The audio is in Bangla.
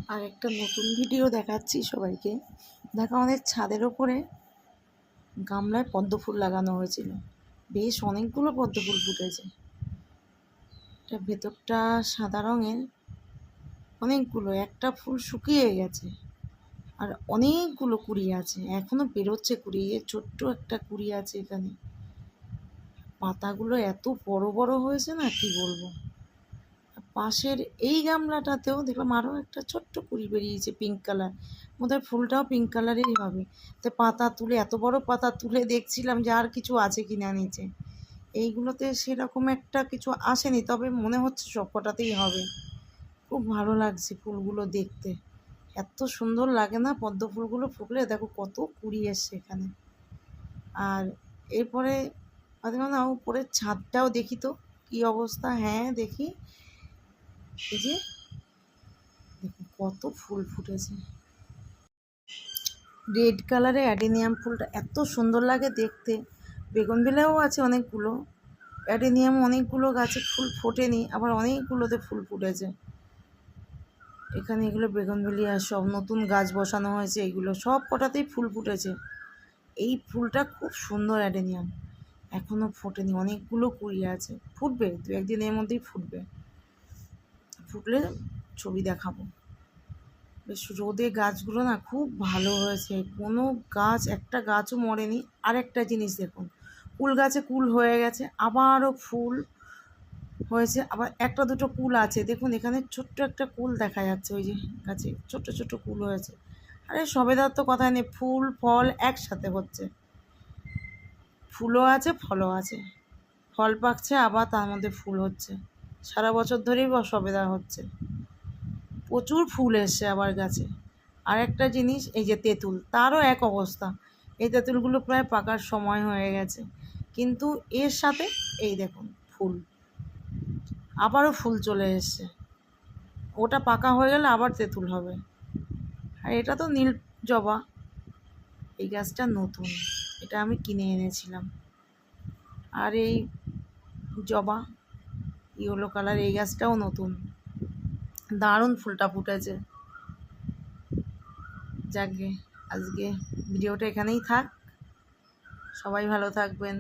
আর একটা নতুন ভিডিও দেখাচ্ছি সবাইকে। দেখো, আমাদের ছাদের ওপরে গামলায় পদ্ম ফুল লাগানো হয়েছিল, বেশ অনেকগুলো পদ্ম ফুল ফুটেছে। এটা ভেতরটা সাদা রঙের, অনেকগুলো, একটা ফুল শুকিয়ে গেছে আর অনেকগুলো কুড়ি আছে, এখনো বেরোচ্ছে কুড়ি। ছোট্ট একটা কুড়ি আছে এখানে। পাতাগুলো এত বড় বড় হয়েছে না, কি বলবো। পাশের এই গামলাটাতেও দেখলাম আরও একটা ছোট্ট কুড়ি বেরিয়েছে, পিঙ্ক কালার। বোধহয় ফুলটাও পিঙ্ক কালারেরই হবে। তো পাতা তুলে, এত বড় পাতা তুলে দেখছিলাম যে আর কিছু আছে কিনা নিচে। এইগুলোতে সেরকম একটা কিছু আসেনি, তবে মনে হচ্ছে সবকটাতেই হবে। খুব ভালো লাগছে ফুলগুলো দেখতে, এত সুন্দর লাগে না পদ্ম ফুলগুলো ফুটলে। দেখো কত কুড়ি এসছে এখানে। আর এরপরে না, উপরের ছাদটাও দেখি তো কি অবস্থা। হ্যাঁ দেখি, এই যে দেখুন কত ফুল ফুটেছে। রেড কালারের অ্যাডেনিয়াম ফুলটা এত সুন্দর লাগে দেখতে। বেগুনবিলাও আছে অনেকগুলো, অ্যাডেনিয়াম অনেকগুলো গাছে ফুল ফোটেনি, আবার অনেকগুলোতে ফুল ফুটেছে। এখানে এগুলো বেগুনবিলিয়া, সব নতুন গাছ বসানো হয়েছে, এগুলো সব কটাতেই ফুল ফুটেছে। এই ফুলটা খুব সুন্দর অ্যাডেনিয়াম, এখনও ফোটেনি, অনেকগুলো কুড়ি আছে। ফুটবে, দু একদিনের মধ্যেই ফুটবে। ফুটলে ছবি দেখাবো। বেশ রোদে গাছগুলো না খুব ভালো হয়েছে, কোনো গাছ, একটা গাছও মরেনি। আর একটা জিনিস দেখুন, কুল গাছে কুল হয়ে গেছে, আবারও ফুল হয়েছে, আবার একটা দুটো কুল আছে। দেখুন এখানে ছোট্ট একটা কুল দেখা যাচ্ছে, ওই যে গাছে ছোট ছোট কুল হয়েছে। আরে সবেদার তো কথাই নেই, ফুল ফল একসাথে হচ্ছে। ফুলও আছে, ফলও আছে, ফল পাকছে আবার তার মধ্যে ফুল হচ্ছে। সারা বছর ধরেই সবেদা হচ্ছে, প্রচুর ফুল এসছে আবার গাছে। আর একটা জিনিস, এই যে তেঁতুল, তারও এক অবস্থা। এই তেঁতুলগুলো প্রায় পাকার সময় হয়ে গেছে, কিন্তু এর সাথে এই দেখুন ফুল, আবারও ফুল চলে এসছে। ওটা পাকা হয়ে গেলে আবার তেঁতুল হবে। আর এটা তো নীল জবা, এই গাছটা নতুন, এটা আমি কিনে এনেছিলাম। আর এই জবা ইয়েলো কালার, এই গাছটাও নতুন, দারুণ ফুলটা ফুটেছে। যাকগে, আজকে ভিডিওটা এখানেই থাক। সবাই ভালো থাকবেন।